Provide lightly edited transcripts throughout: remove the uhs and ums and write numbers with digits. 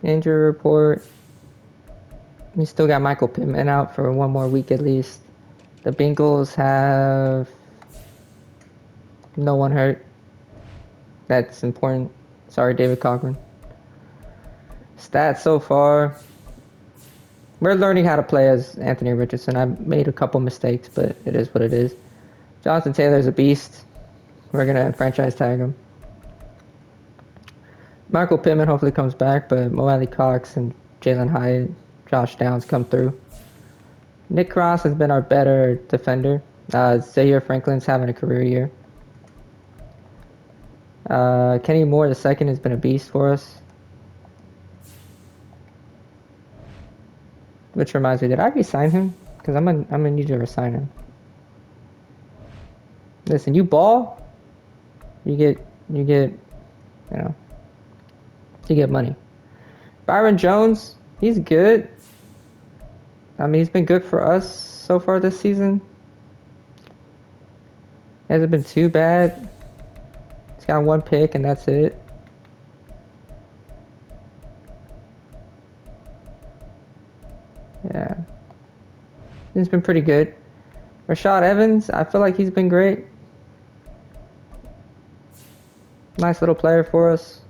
injury report. We still got Michael Pittman out for one more week at least. The Bengals have no one hurt. That's important. Sorry, David Cochran. Stats so far. We're learning how to play as Anthony Richardson. I made a couple mistakes, but it is what it is. Jonathan Taylor's a beast. We're going to franchise tag him. Michael Pittman hopefully comes back, but Mo Alley Cox and Jalen Hyatt, Josh Downs come through. Nick Cross has been our better defender. Zaire Franklin's having a career year. Kenny Moore II has been a beast for us. Which reminds me, did I re-sign him? Because I'm gonna need you to resign him. Listen, you ball, you get money. Byron Jones, he's good. I mean, he's been good for us so far this season. Hasn't been too bad. He's got one pick and that's it. Yeah. He's been pretty good. Rashad Evans, I feel like he's been great. Nice little player for us.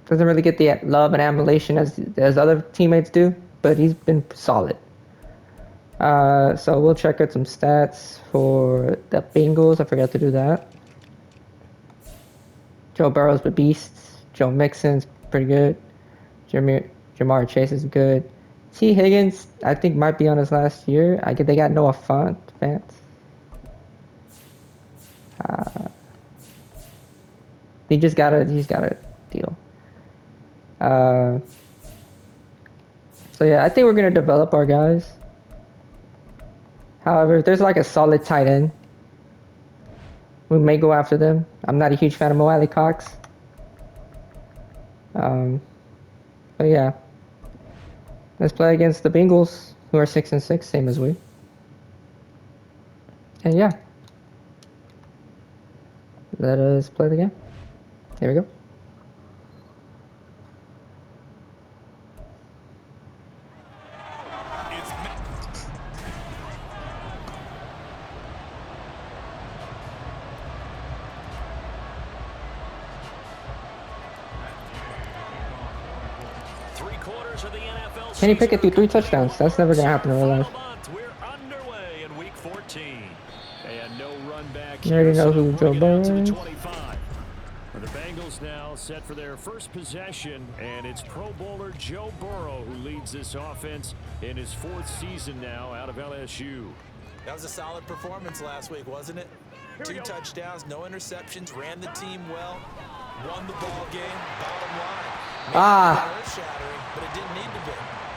Doesn't really get the love and admiration as other teammates do, but he's been solid. So we'll check out some stats for the Bengals. I forgot to do that. Joe Burrow's the beast. Joe Mixon's pretty good. Jamar Chase is good. T. Higgins, I think, might be on his last year. They got Noah Fant. He's got a deal. So yeah, I think we're gonna develop our guys. However, if there's like a solid tight end, we may go after them. I'm not a huge fan of Mo Alley Cox. But yeah, let's play against the Bengals, who are 6-6, same as we. And yeah, let us play the game. Here we go. Kenny Pickett threw 3 touchdowns. That's never gonna happen in real life. We're underway in week 14. And no run back. You already know who Joe Burrow is. The Bengals now set for their first possession, and it's Pro Bowler Joe Burrow who leads this offense in his 4th season now out of LSU. That was a solid performance last week, wasn't it? 2 touchdowns, no interceptions, ran the team well, won the ball game, bottom line. Earth-shattering, but it didn't need to be.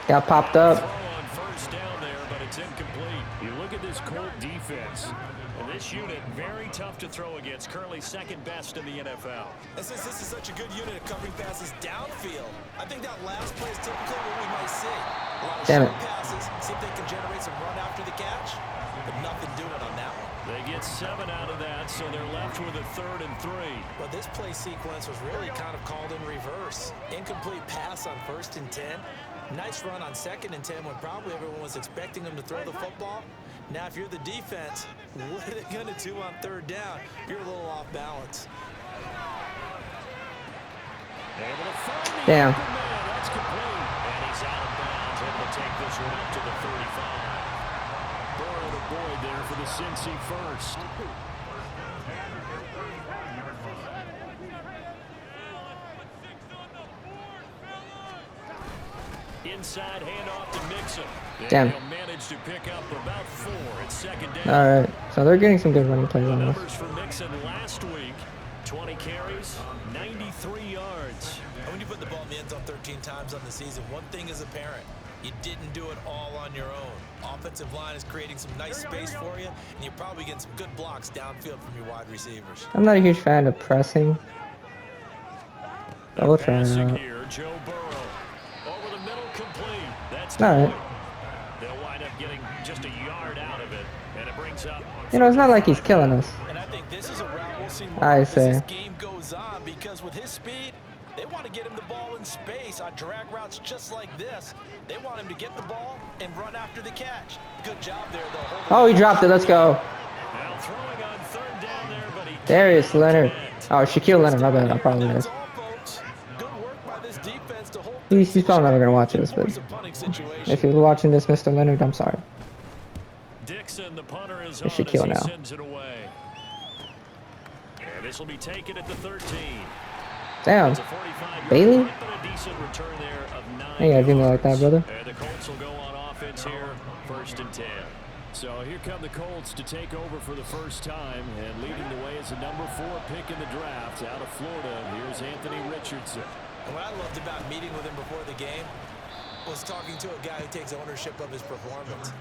Got popped up. Throw on first down there, but it's incomplete. You look at this Colt defense, and this unit very tough to throw against, currently 2nd best in the NFL. And since this is such a good unit at covering passes downfield, I think that last play is typical of what we might see. A lot of short passes, see if they can generate some run after the catch, but nothing doing on that one. They get 7 out of that, so they're left with a 3rd and 3. But this play sequence was really kind of called in reverse. Incomplete pass on 1st and 10. Nice run on 2nd and 10 when probably everyone was expecting them to throw the football. Now, if you're the defense, what are they going to do on 3rd down? You're a little off balance. Damn. That's complete. And he's out of bounds, able to take this one up to the 35. Burrow to Boyd there for the Cincy first. Inside handoff to Mixon. Damn. They'll manage to pick up about 4 at 2nd down. All right, so they're getting some good running plays on Numbers us. for Mixon last week: 20 carries, 93 yards. And when you put the ball in the end zone 13 times on the season, one thing is apparent. You didn't do it all on your own. Offensive line is creating some nice space for you, and you're probably getting some good blocks downfield from your wide receivers. I'm not a huge fan of pressing. But we'll try it out. Here, Joe Burrow. Over the middle, complete. That's all right. They'll wind up getting just a yard out of it, and it brings up. You know, it's not like he's killing us. And I think this is a route we'll see more I of as this see. game goes on, because with his speed, they want to get him the ball in space on drag routes just like this. They want him to get the ball and run after the catch. Good job there, though. Oh, he dropped it. Let's go. Now throwing on third down there, but he Darius cannot Leonard. connect. Oh, Shaquille Leonard. My bad. I And apologize. that's all, folks. Good work by this defense to hold He's things in probably never check gonna watch and this, but force a punting situation. if you're watching this, Mr. Leonard, I'm sorry. Dixon, the punter, is on It's as Shaquille he now. sends it away. And this will be taken at the 13. Damn. It's a 45-yard Bailey? punt, but a decent return there of 9 Ain't gotta do me like that, yards. brother. And the Colts will go on offense here, 1st and 10. So here come the Colts to take over for the first time, and leading the way is the number 4 pick in the draft out of Florida. Here's Anthony Richardson. And what I loved about meeting with him before the game was talking to a guy who takes ownership of his performance.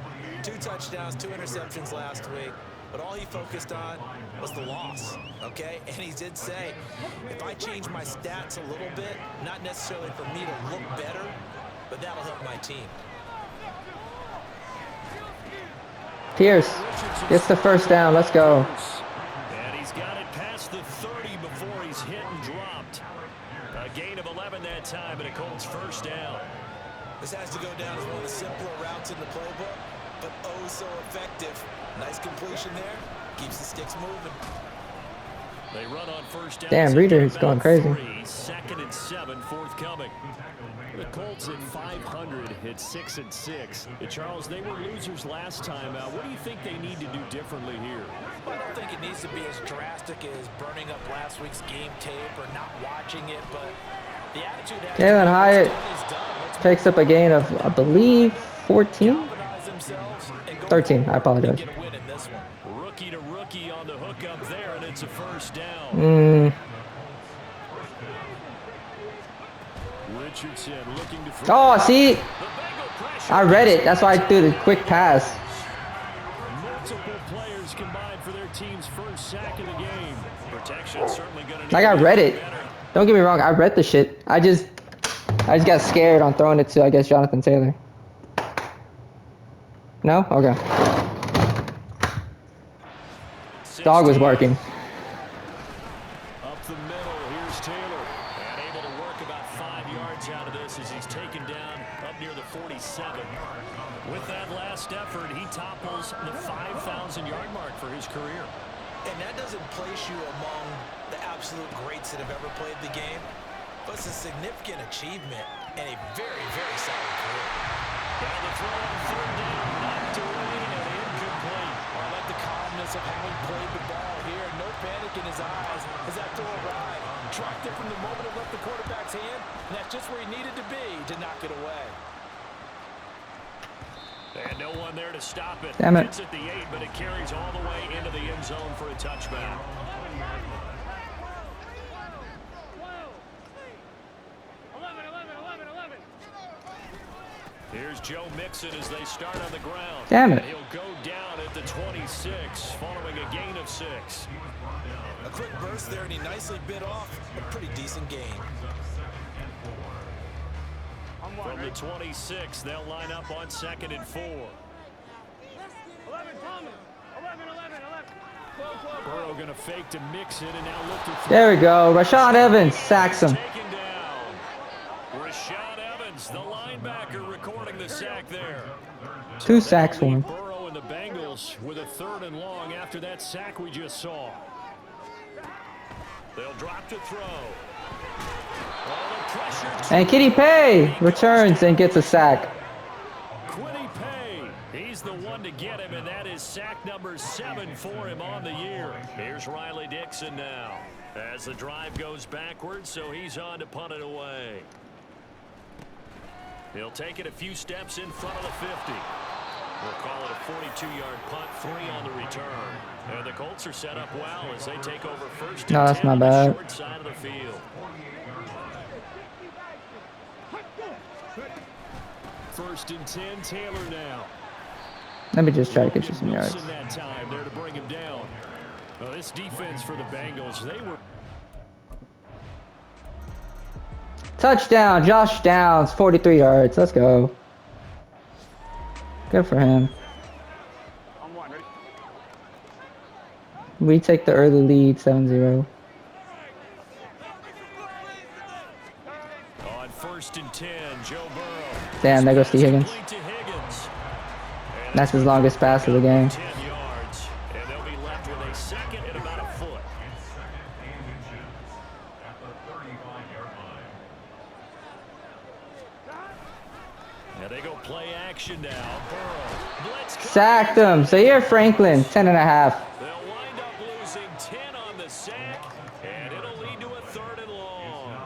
2 touchdowns, 2 interceptions last week, but all he focused on was the loss, okay? And he did say, if I change my stats a little bit, not necessarily for me to look better, but that'll help my team. Pierce gets the first down. Let's go. And he's got it past the 30 before he's hit and dropped. A gain of 11 that time, and a Colts first down. This has to go down as one of the simpler routes in the playbook, but oh so effective. Nice completion there. Keeps the sticks moving. They run on first down. Damn, Reader is going crazy. 2nd and 7 forthcoming. The Colts at 500 hit 6 and 6. Charles, they were losers last time out. What do you think they need to do differently here? Well, I don't think it needs to be as drastic as burning up last week's game tape or not watching it, but the attitude has Jalen Hyatt done. takes up a gain of, I believe, 14? Galvanize themselves and go 13. I forward apologize. and get a win in this one. Rookie to rookie on the hook up there, and it's a first down. Richardson looking to Oh, see? the Bengal pressure. I read it. That's why I threw the quick pass. Multiple players combined for their team's first sack of the game. Protection certainly going to. Like, I read it. Don't get me wrong. I read the shit. I just got scared on throwing it to, I guess, Jonathan Taylor. No? Okay. Dog was barking. Up the middle, here's Taylor. And able to work about 5 yards out of this as he's taken down up near the 47. With that last effort, he topples the 5,000-yard mark for his career. And that doesn't place you among the absolute greats that have ever played the game, but it's a significant achievement and a very, very solid career. Down the throw on third down, knocked away and incomplete. I like the calmness of how he played the ball here. No panic in his eyes as that throw arrived. Tracked it from the moment it left the quarterback's hand, and that's just where he needed to be to knock it away. And no one there to stop it. Damn it. It's at the 8, but it carries all the way into the end zone for a touchback. Here's Joe Mixon as they start on the ground. Damn it. And he'll go down at the 26 following a gain of 6. A quick burst there, and he nicely bit off a pretty decent gain. From the 26, they'll line up on 2nd and 4. 11, Thomas. 11. Burrow going to fake to Mixon and now look to throw. There we go. Rashad Evans sacks him. Taken down. Rashad Evans, the linebacker, recording the sack there. 2 sacks for him. Burrow and the Bengals with a 3rd and long after that sack we just saw. They'll drop to throw. Oh, the pressure. And Kitty Pay returns and gets a sack. Quiddy Pay, he's the one to get him, and that is sack number 7 for him on the year. Here's Riley Dixon now as the drive goes backwards, so he's on to punt it away. He'll take it a few steps in front of the 50. We'll call it a 42-yard punt, 3 on the return. And the Colts are set up well as they take over first and No, that's 10 not on the bad. short side of the field. First and 10, Taylor now. Let me just try to get you some yards. Wilson that time there to bring him down. Well, this defense for the Bengals, they were. Touchdown, Josh Downs, 43 yards. Let's go. Good for him. We take the early lead, 7-0. On 1st and 10, Joe Burrow. Damn, there goes T. Higgins. Complete to Higgins. And That's his longest pass of the game. 10 yards, and they'll be left with a second and about a foot. And they go play action now. Burrow. Blitz Sacked him. Zaire Franklin, 10 and a half. They'll wind up losing 10 on the sack, and it'll lead to a 3rd and long.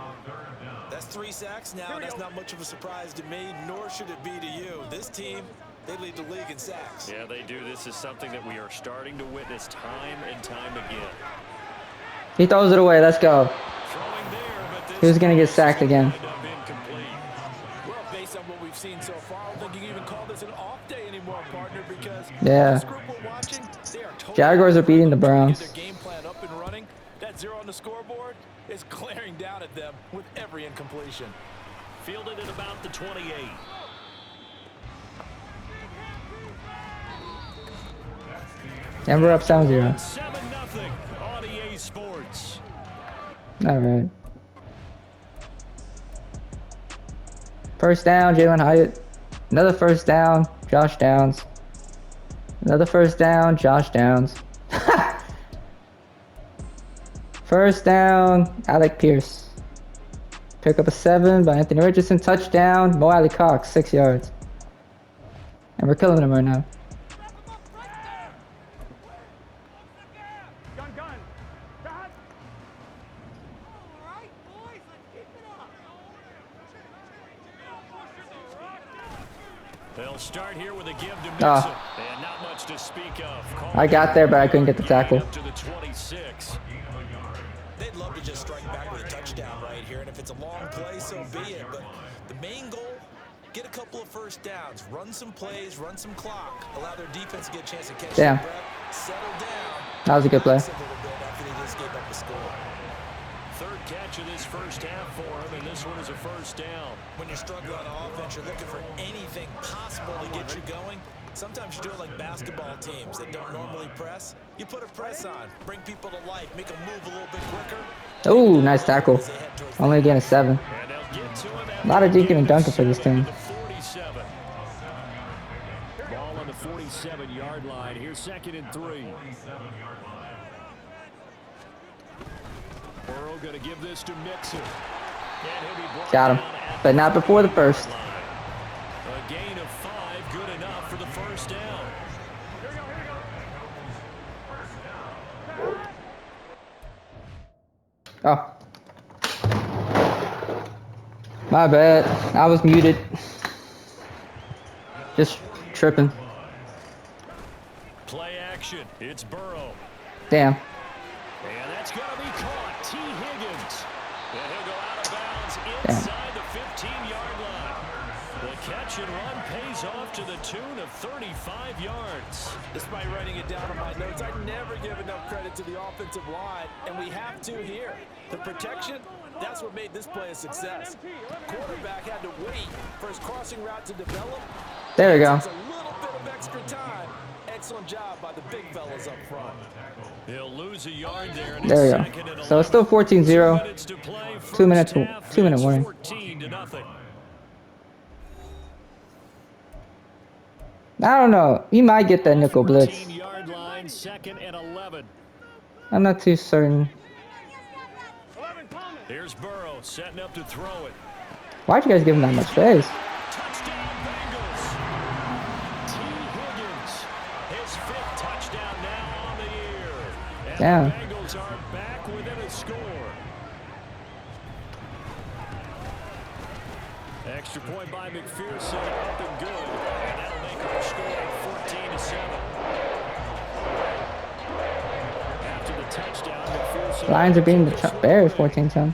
That's 3 sacks now. That's not much of a surprise to me, nor should it be to you. This team, they lead the league in sacks. Yeah, they do. This is something that we are starting to witness time and time again. He throws it away. Let's go. Throwing there, but this He was going to get sacked again. wind up incomplete. Well, based on what we've seen so far, I don't think you can even call this an off day anymore, partner, because Yeah. this group we're watching, they are totally Jaguars are beating the Browns. Their game plan up and running. That 0 on the scoreboard is glaring down at them with every incompletion. Fielded at about the 28. And we're up 7-0. 7-0 on EA Sports. All right. First down, Jalen Hyatt. Another first down, Josh Downs. Another first down, Josh Downs. First down, Alec Pierce. Pick up a 7 by Anthony Richardson. Touchdown, Mo Alley Cox, 6 yards. And we're killing him right now. Gun. Dot. All right, boys, let's keep it up. They'll start here with a give to Mixon. Ah. And not much to speak of. I got there, but I couldn't get the tackle. Up to the 26. They'd love to just strike back with a touchdown right here, and if it's a long play, so be it. But the main goal, get a couple of first downs, run some plays, run some clock, allow their defense to get a chance to catch their Damn. breath, settle down. That was a good play. A little bit after they just gave up a score. 3rd catch of this first half for him, and this one is a first down. When you're struggling on offense, you're looking for anything possible to get you going. Sometimes you do it like basketball teams that don't normally press. You put a press on, bring people to life, make them move a little bit quicker. Oh, nice tackle. Only again a 7. And they'll get to him. A lot of dinking and dunking for this team. The 47. Ball on the 47-yard line. Here's 2nd and 3. Burrow going to give this to Mixon. And he'll be brought Got him. down at But not before the first. line. A gain of 5, good enough for the first down. Oh. My bad. I was muted. Just tripping. Play action. It's Burrow. Damn. And that's going to be caught. T. Higgins. And he'll go out of bounds Damn. inside the 15-yard line. The catch and run pays off to the tune of 35 yards. Despite writing it down on my notes, I never give enough credit to the offensive line, and we have to here. The protection, that's what made this play a success. Quarterback had to wait for his crossing route to develop. There we go. It's a little bit of extra time. Excellent job by the big fellas up front. He'll lose a yard there. And There we it's go. 2nd and So it's 11. still 14-0. 2 minutes to play. 2 minutes, First half, 2 minute it's warning. 14-0. I don't know. He might get that nickel blitz. 14-yard line, 2nd and 11. I'm not too certain. 11 coming. Here's Burrow setting up to throw it. Why'd you guys give him that much space? Touchdown Bengals. T. Higgins, his 5th touchdown now on the year. And Damn. the Bengals are back within a score. Extra point by McPherson, up and good. And that'll make our score 14-7. After the touchdown, McPherson. Lions are beating the Bears 14-10.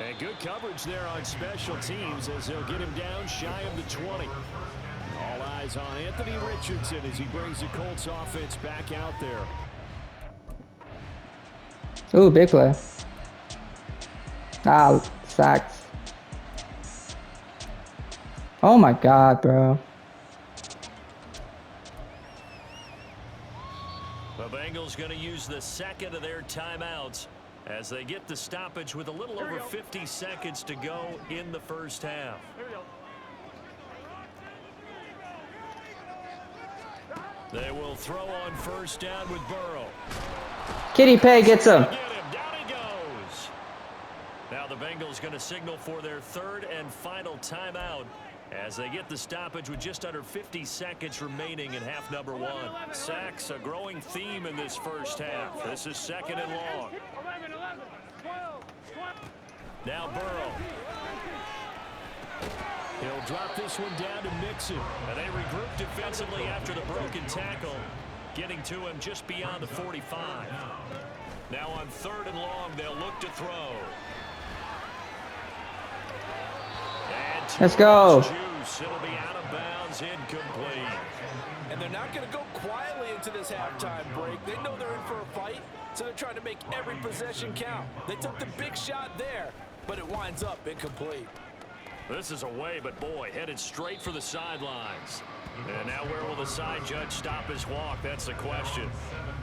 And good coverage there on special teams as they'll get him down shy of the 20. All eyes on Anthony Richardson as he brings the Colts offense back out there. Ooh, big play. Ah, sacked. Oh my god, bro. The Bengals going to use the second of their timeouts as they get the stoppage with a little over 50 seconds to go in the first half. They will throw on first down with Burrow. Kitty Pay gets him. Get him. Down he goes. Now the Bengals going to signal for their third and final timeout as they get the stoppage with just under 50 seconds remaining in half number one. Sacks, a growing theme in this first half. This is second and long. Now Burrow. He'll drop this one down to Mixon. And they regroup defensively after the broken tackle, getting to him just beyond the 45. Now on third and long, they'll look to throw. Let's go. Juice. It'll be out of bounds, incomplete. And they're not going to go quietly into this halftime break. They know they're in for a fight, so they're trying to make every possession count. They took the big shot there, but it winds up incomplete. This is away, but boy, headed straight for the sidelines. And now where will the side judge stop his walk? That's the question.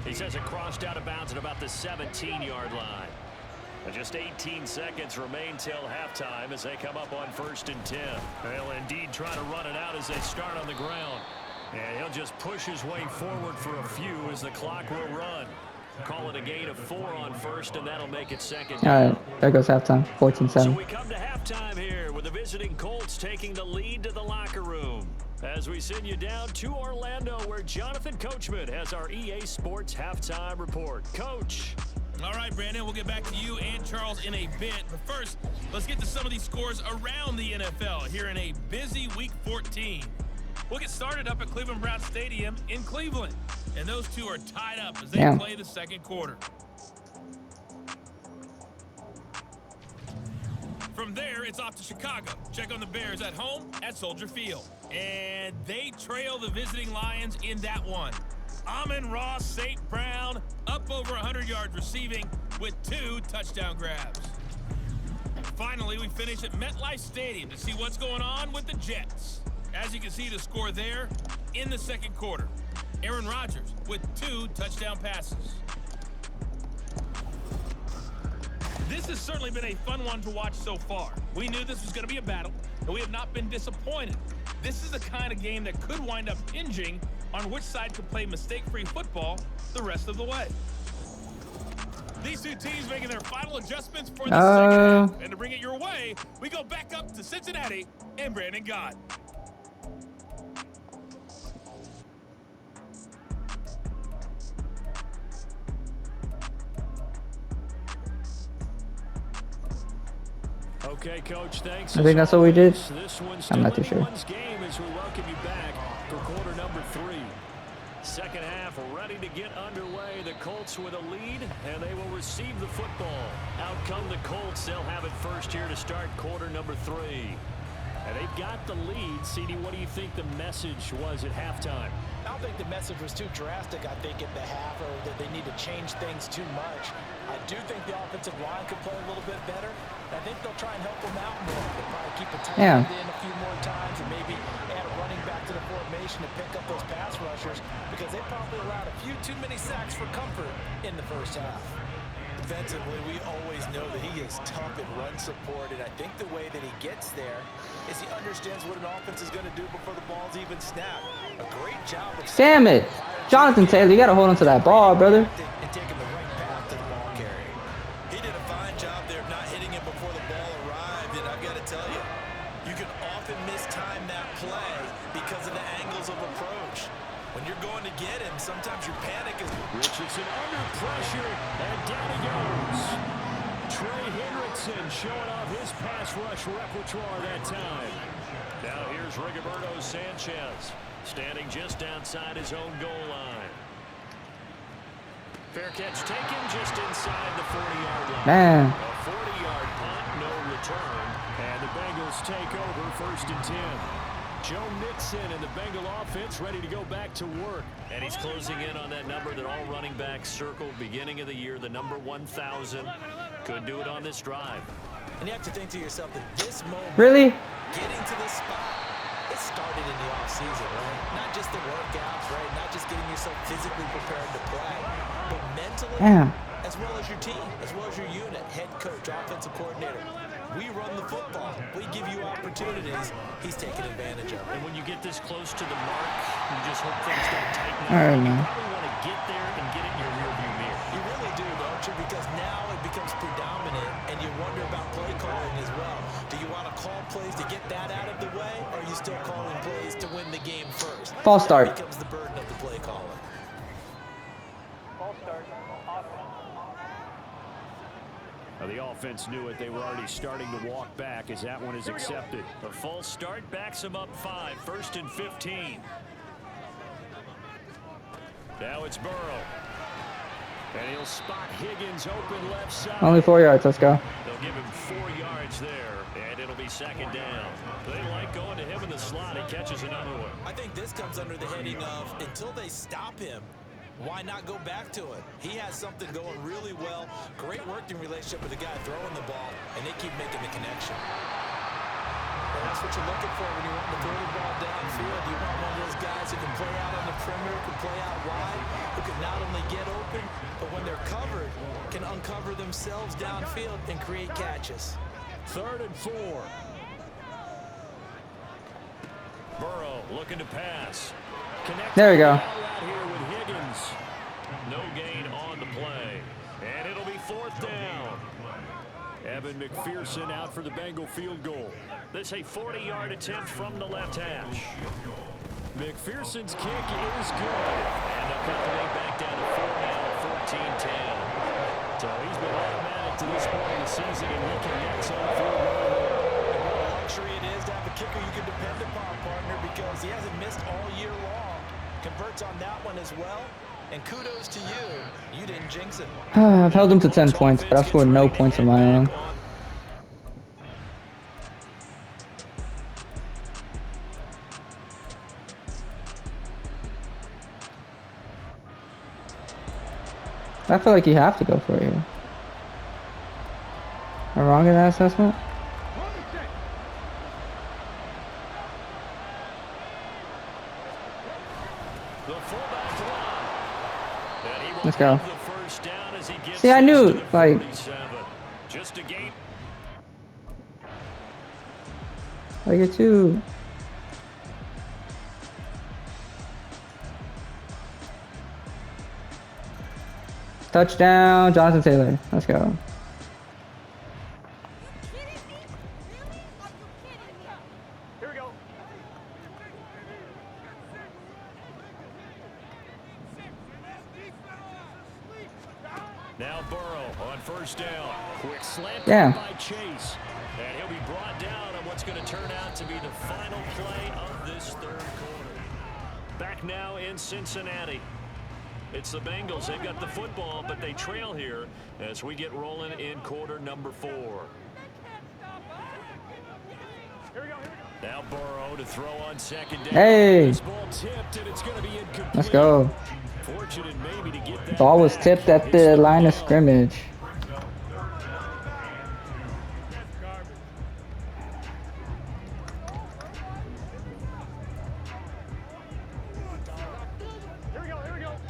He says it crossed out of bounds at about the 17-yard line. And just 18 seconds remain till halftime as they come up on 1st and 10. They'll indeed try to run it out as they start on the ground. And he'll just push his way forward for a few as the clock will run. Call it a gain of 4 on first, and that'll make it second down. All right, there goes halftime, 14-7. So we come to halftime here with the visiting Colts taking the lead to the locker room. As we send you down to Orlando, where Jonathan Coachman has our EA Sports halftime report. Coach. All right, Brandon, we'll get back to you and Charles in a bit. But first, let's get to some of these scores around the NFL here in a busy Week 14. We'll get started up at Cleveland Browns Stadium in Cleveland. And those two are tied up as they play the second quarter. From there, it's off to Chicago. Check on the Bears at home at Soldier Field. And they trail the visiting Lions in that one. Amon-Ra St. Brown up over 100 yards receiving with 2 touchdown grabs. Finally, we finish at MetLife Stadium to see what's going on with the Jets. As you can see, the score there in the second quarter. Aaron Rodgers with 2 touchdown passes. This has certainly been a fun one to watch so far. We knew this was going to be a battle, and we have not been disappointed. This is the kind of game that could wind up hinging on which side could play mistake-free football the rest of the way. These two teams making their final adjustments for the second half. And to bring it your way, we go back up to Cincinnati and Brandon Gott. Okay, Coach, thanks. I think that's what we did. I'm not too sure. Game as we welcome you back for quarter number 3. Second half ready to get underway. The Colts with a lead, and they will receive the football. Out come the Colts. They'll have it first here to start quarter number 3. And they've got the lead. CD, what do you think the message was at halftime? I don't think the message was too drastic, I think, at the half, or that they need to change things too much. I do think the offensive line could play a little bit better. I think they'll try and help them out more. They'll probably keep a tight end in a few more times and maybe add a running back to the formation to pick up those pass rushers, because they probably allowed a few too many sacks for comfort in the first half. Defensively, we always know that he is tough in run support, and I think the way that he gets there is he understands what an offense is going to do before the ball's even snapped. A great job of... Damn it! Jonathan Taylor, you got to hold on to that ball, brother. And taking the right path to the ball carrier. He did a fine job there of not hitting it before the ball arrived, and I've got to tell you, you can often mistime that play because of the angles of approach. When you're going to get him, sometimes your panic is... Richardson under pressure, and down he goes. Trey Hendrickson showing off his pass rush repertoire that time. Now here's Rigoberto Sanchez, standing just outside his own goal line. Fair catch taken just inside the 40-yard line. Man. A 40-yard punt, no return, and the Bengals take over 1st and 10. Joe Mixon and the Bengal offense ready to go back to work. And he's closing in on that number that all running backs circled beginning of the year, the number 1,000. Could do it on this drive. And you have to think to yourself that this moment, Really? getting to this spot, it started in the offseason, right? Not just the workouts, right? Not just getting yourself so physically prepared to play. But mentally, Damn. as well as your team, as well as your unit, head coach, offensive coordinator, we run the football. We give you opportunities. He's taking advantage of it. And when you get this close to the mark, you just hope things don't tighten up. All right, You man. probably want to get there and get it in your rearview mirror. You really do, don't you? Because now it becomes predominant, and you wonder about play calling as well. Do you want to call plays to get that out of the way, or are you still calling plays to win the game first? False start. That becomes the burden of the play caller. Now, the offense knew it. They were already starting to walk back as that one is accepted. A false start backs them up 5. 1st and 15. Now it's Burrow. And he'll spot Higgins open left side. Only 4 yards. Let's go. They'll give him 4 yards there, and it'll be 2nd down. They like going to him in the slot. He catches another one. I think this comes under the heading of until they stop him, why not go back to it? He has something going really well. Great working relationship with the guy throwing the ball, and they keep making the connection. And that's what you're looking for when you want to throw the ball downfield. You want one of those guys who can play out on the perimeter, can play out wide, who can not only get open, but when they're covered, can uncover themselves downfield and create catches. 3rd and 4. Burrow looking to pass. There we go. Out here with Higgins. No gain on the play. And it'll be 4th down. Evan McPherson out for the Bengal field goal. This a 40-yard attempt from the left hash. McPherson's kick is good. And they'll cut the way back down to 4 now, 14-10. So he's been automatic to this point in the season, and he can get some field goal. What a luxury it is to have a kicker you can depend upon, partner, because he hasn't missed all year long. Converts on that one as well. And kudos to you. You didn't jinx it. I've held him to 10 points, but I've scored no points of my own. I feel like you have to go for it here. Am I wrong in that assessment? Let's go. See, I knew, like, just a game. like it too. Touchdown, Jonathan Taylor. Let's go. Here we go. Now Burrow on 1st down. Quick slant by Chase. And he'll be brought down on what's going to turn out to be the final play of this 3rd quarter. Back now in Cincinnati. It's the Bengals. They've got the football, but they trail here as we get rolling in quarter number 4. Now Burrow to throw on 2nd down. Hey. This ball tipped, and it's going to be incomplete. Let's go. Fortunate maybe to get that Ball was back. tipped at the line of scrimmage.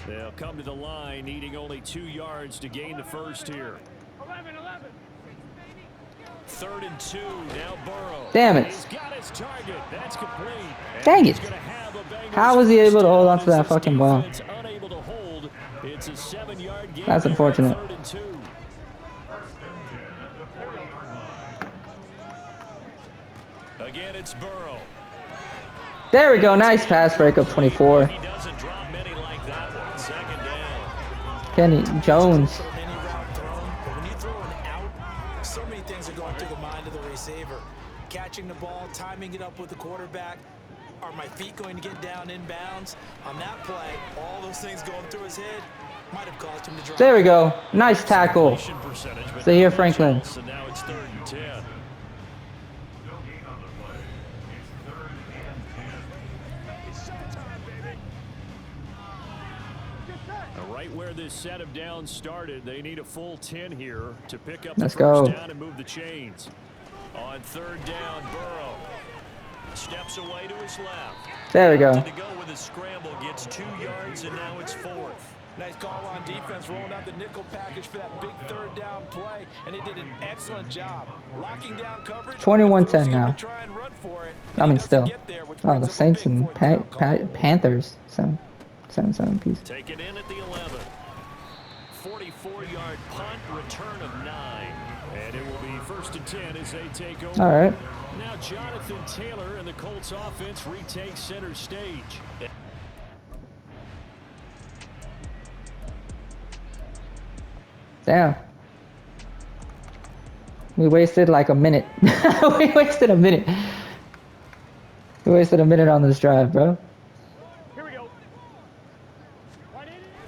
They'll come to the line, needing only 2 yards to gain the first here. 11. 3rd and 2. Now Burrow. Damn it. He's got his target. That's complete. And Dang he's it. gonna have a Bengals How was he able to hold on to that first down. fucking ball? Defense unable to hold. It's a 7-yard gain. That's there at unfortunate. 3rd and 2. Again, it's Burrow. There we go. Nice pass breakup, 24. He doesn't drop many like that one. 2nd down. Kenny Jones. For any route thrown, but when you throw an out, so many things are going through the mind of the receiver. Catching the ball, timing it up with the quarterback. Are my feet going to get down in bounds? On that play, all those things going through his head might have caused him to drop. There we go. Nice tackle. Stay here, Franklin. So now it's 3rd and 10. Right where this set of downs started, they need a full 10 here to pick up the first down and move the chains. On 3rd down, Burrow steps away to his left. There we go. To go with a scramble, gets 2 yards, and now it's 4th. Nice call on defense, rolling out the nickel package for that big third down play, and they did an excellent job locking down coverage. 21-10 now. Try and run for it. I mean, still. There, Oh, the Saints and Panthers. 7-7 piece. Take it in at the 11. 44-yard punt, return of 9. And it will be 1st and 10 as they take over. All right. Now Jonathan Taylor and the Colts offense retake center stage. Damn. We wasted like a minute. We wasted a minute. We wasted a minute on this drive, bro. Here we go.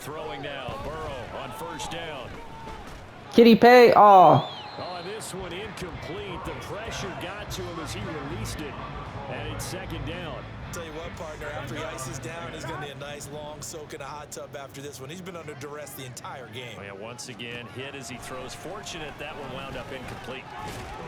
Throwing now, Burrow on 1st down. Kitty Pay. Oh. Oh, this one incomplete. The pressure got to him as he released it. And it's 2nd down. Tell you what, partner, after he ices down, he's going to be a nice long soak in a hot tub after this one. He's been under duress the entire game. Oh, yeah, once again, hit as he throws. Fortunate that one wound up incomplete.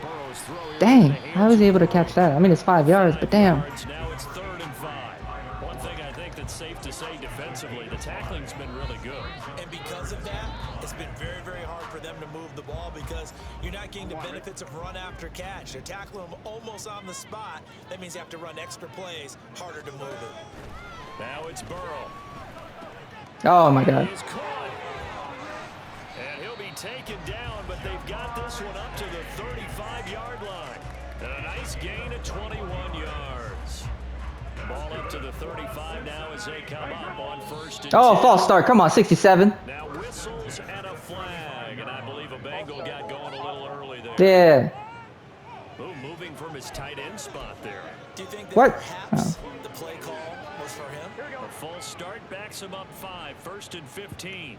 Burrow's throw here. Dang. How was he able to catch that? I mean, it's 5 yards, but damn. Now it's 3rd and 5. One thing I think that's safe to say defensively, the tackling's been really good. And because of that, it's been very, very hard for them to move the ball because you're not getting the benefits of run after catch. They're tackling them almost on the spot. That means you have to run extra plays, harder to move it. Now it's Burrow. Oh my God. He's caught. And he'll be taken down, but they've got this one up to the 35-yard line. And a nice gain of 21 yards. Ball up to the 35 now as they come up on 1st and 10. Oh, false start. Come on, 67. Now whistles and a flag, and I believe a Bengal got going a little early there. Yeah. Ooh, moving from his tight end spot there. Do you think that What? perhaps the play call was for him? A false start backs him up 5, 1st and 15.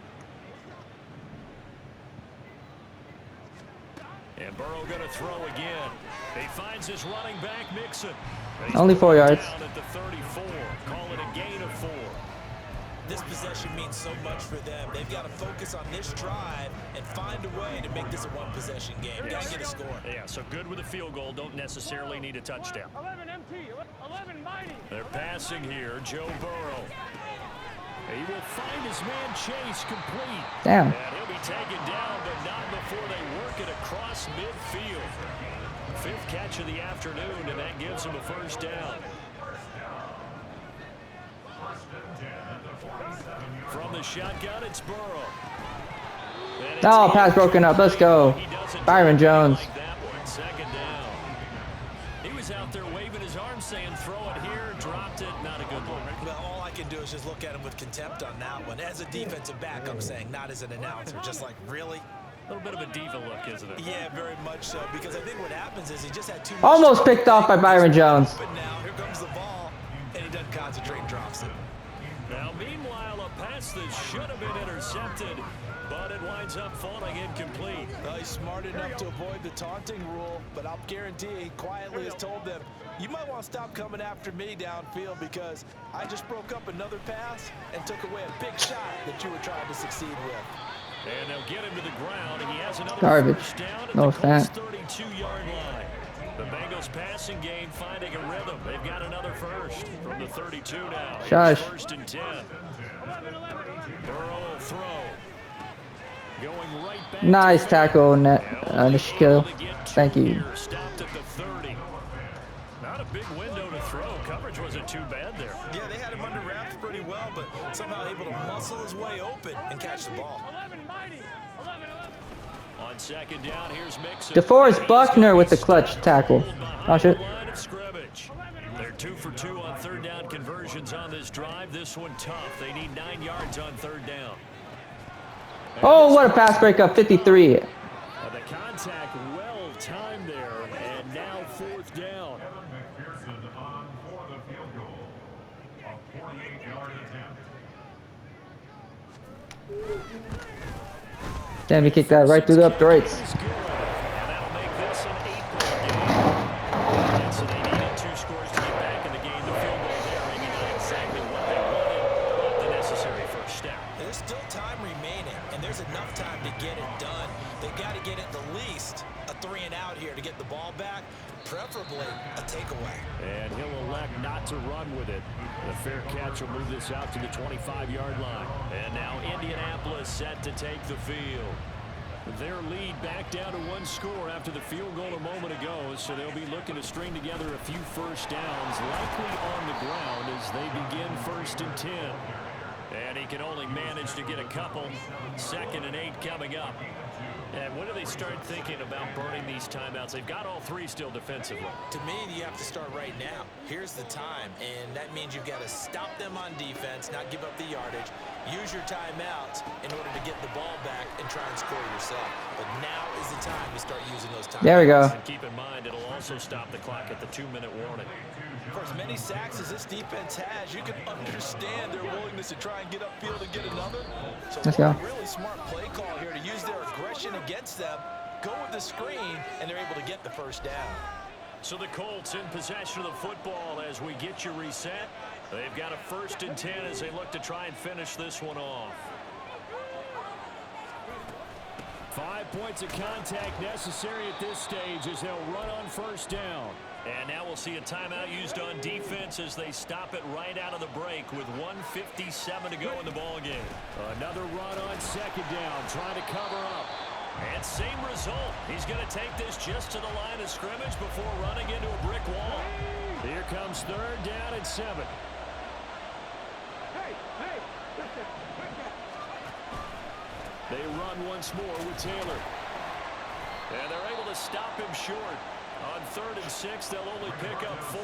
And Burrow going to throw again. He finds his running back, Mixon. He's Only 4 yards. Down at the 34. Call it a gain of 4. This possession means so much for them. They've got to focus on this drive and find a way to make this a one-possession game. Got to get a score. Yeah, so good with a field goal. Don't necessarily need a touchdown. 11 MT, 11 mighty. They're passing here. Joe Burrow. He will find his man Chase complete. Damn. And he'll be taken down, but not before they work it across midfield. 5th catch of the afternoon, and that gives him a 1st down. From the shotgun, it's Burrow. Oh, pass broken up. Let's go. Byron Jones. Like that one. 2nd down. He was out there waving his arms saying, throw it here, dropped it. Not a good one. Well, all I can do is just look at him with contempt on that one. As a defensive back, I'm saying, not as an announcer. Just like, really? A little bit of a diva look, isn't it? Yeah, very much so. Because I think what happens is he just had too much. Almost picked off by Byron Jones. But now, here comes the ball, and he doesn't concentrate and drops it. Now, meanwhile, a pass that should have been intercepted, but it winds up falling incomplete. Well, he's smart enough to avoid the taunting rule, but I'll guarantee he quietly has told them, you might want to stop coming after me downfield because I just broke up another pass and took away a big shot that you were trying to succeed with. And they'll get him to the ground, and he has another Garbage. 1st down at No the Colts' fat. 32-yard line. The Bengals passing game finding a rhythm. They've got another 1st from the 32 now. Shush. It's 1st and 10. Burrow will throw. Going right back. Nice tackle, Shaquille. Thank you. Stopped at the 30. Not a big window to throw. Coverage wasn't too bad there. Yeah, they had him under wraps pretty well, but somehow able to muscle his way open and catch the ball. 11 mighty. 11. On 2nd down, here's Mixon. DeForest Buckner with the clutch tackle. Oh shit. Line of scrimmage. They're 2 for 2 on 3rd down conversions on this drive. This one tough. They need 9 yards on 3rd down. Oh, what a pass breakup. 53. The contact well timed there, and now 4th down. Damn, he kicked that right through the uprights. And that'll make this an 8-point game. And so they needed 2 scores to get back in the game. The field goal there, maybe not exactly what they wanted, but the necessary 1st step. There's still time remaining, and there's enough time to get it done. They got to get at the least a 3 and out here to get the ball back, preferably a takeaway. And he'll elect not to run with it. The fair catch will move this out to the 25-yard line. And now Indianapolis set to take the field. Their lead back down to 1 score after the field goal a moment ago, so they'll be looking to string together a few first downs, likely on the ground as they begin 1st and 10. And he can only manage to get a couple. 2nd and 8 coming up. And when do they start thinking about burning these timeouts? They've got all 3 still defensively. To me, you have to start right now. Here's the time, and that means you've got to stop them on defense, not give up the yardage, use your timeouts in order to get the ball back and try and score yourself. But now is the time to start using those timeouts. There we go. And keep in mind, it'll also stop the clock at the 2-minute warning. For as many sacks as this defense has, you can understand their willingness to try and get upfield and get another. So Let's go. really smart play call here to use their aggression against them, go with the screen, and they're able to get the first down. So the Colts in possession of the football as we get you reset. They've got a 1st and 10 as they look to try and finish this one off. 5 points of contact necessary at this stage as they'll run on 1st down. And now we'll see a timeout used on defense as they stop it right out of the break with 1:57 to go in the ballgame. Another run on 2nd down, trying to cover up. And same result. He's going to take this just to the line of scrimmage before running into a brick wall. Here comes 3rd down and 7. They run once more with Taylor. And they're able to stop him short. On 3rd and 6, they'll only pick up 4.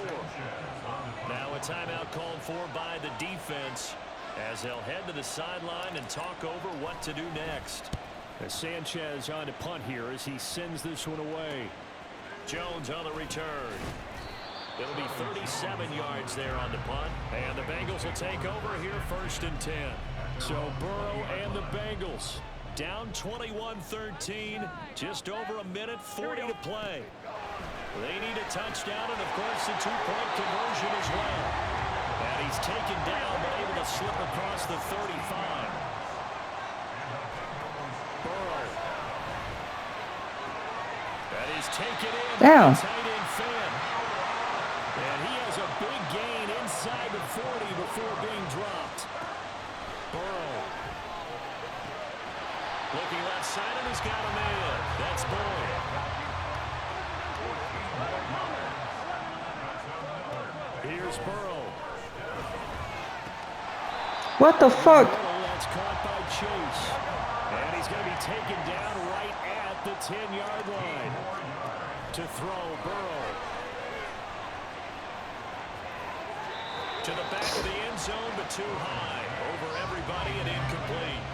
Now a timeout called for by the defense as they'll head to the sideline and talk over what to do next. As Sanchez on to punt here as he sends this one away. Jones on the return. It'll be 37 yards there on the punt. And the Bengals will take over here 1st and 10. So Burrow and the Bengals down 21-13. Just over a minute 40 to play. They need a touchdown and, of course, a 2-point conversion as well. And he's taken down but able to slip across the 35. Burrow. And he's taken in Down. by the tight end fan. And he has a big gain inside the 40 before being dropped. Burrow. Looking left side and he's got him in. That's Boyd. Here's Burrow. What the fuck? That's caught by Chase. And he's going to be taken down right at the 10-yard line. To throw, Burrow. To the back of the end zone, but too high. Over everybody and incomplete.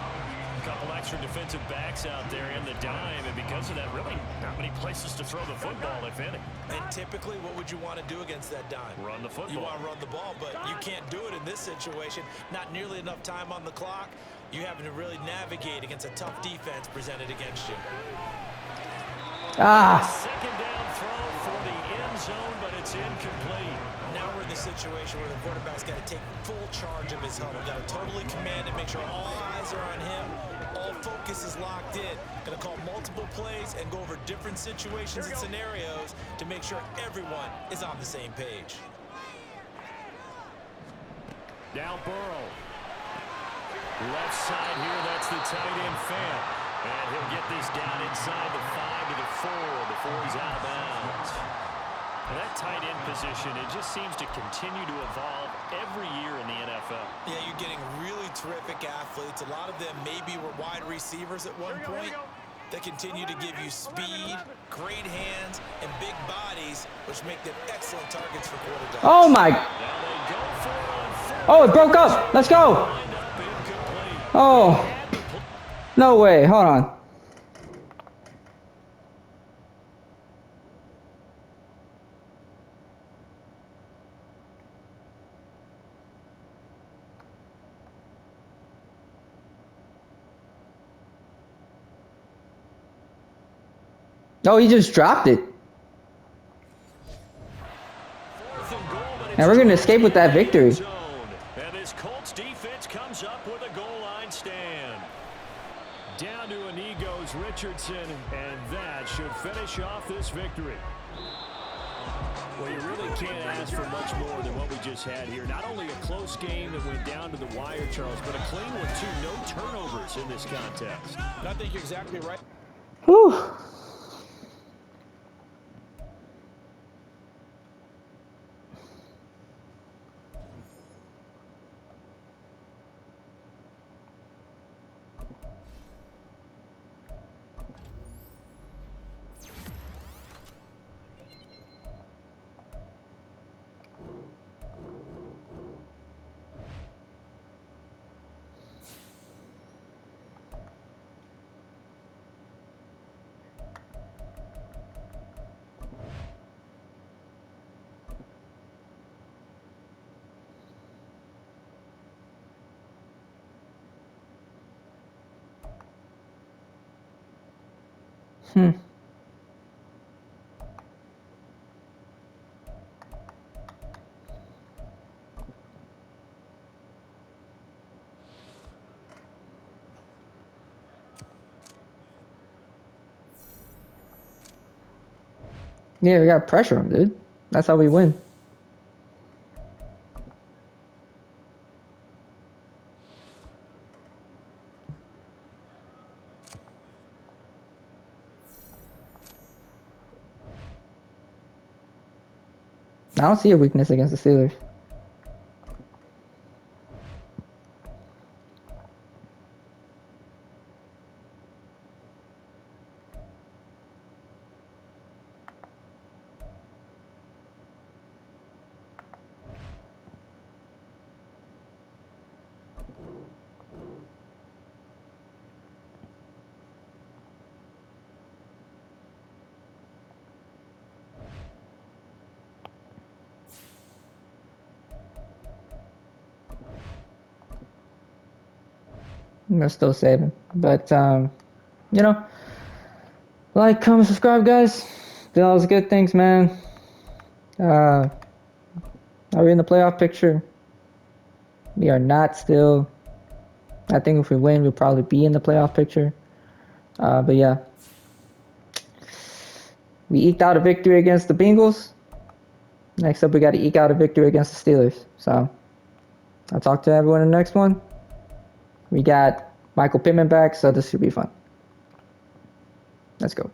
A couple extra defensive backs out there in the dime, and because of that, really not many places to throw the football, if any. And typically, what would you want to do against that dime? Run the football. You want to run the ball, but you can't do it in this situation. Not nearly enough time on the clock. You're having to really navigate against a tough defense presented against you. Ah. 2nd down throw for the end zone, but it's incomplete. Now we're in the situation where the quarterback's got to take full charge of his huddle. Got to totally command and make sure all eyes are on him. All focus is locked in. Going to call multiple plays and go over different situations and scenarios to make sure everyone is on the same page. Now Burrow. Left side here, that's the tight end fan. And he'll get this down inside the 5 to the 4 before he's out of bounds. And that tight end position, it just seems to continue to evolve every year in the NFL. Yeah, you're getting really terrific athletes. A lot of them maybe were wide receivers at one point. They continue to give you speed, great hands, and big bodies, which make them excellent targets for quarterbacks. Oh my. Now they go for it on 4th. Oh, it broke up. Let's go. Lined up incomplete. Oh. No way. Hold on. Oh, he just dropped it. And we're going to escape with that victory. And this Colts defense comes up with a goal line stand. Down to a knee goes Richardson, and that should finish off this victory. Well, you really can't ask for much more than what we just had here. Not only a close game that went down to the wire, Charles, but a clean one, too. No turnovers in this contest. I think you're exactly right. Whew. Hmm. Yeah, we got pressure him, dude. That's how we win. I don't see a weakness against the Steelers. I'm still saving. But, you know, like, comment, subscribe, guys. Do all those good things, man. Are we in the playoff picture? We are not still. I think if we win, we'll probably be in the playoff picture. But yeah. We eked out a victory against the Bengals. Next up, we got to eke out a victory against the Steelers. So, I'll talk to everyone in the next one. We got Michael Pittman back, so this should be fun. Let's go.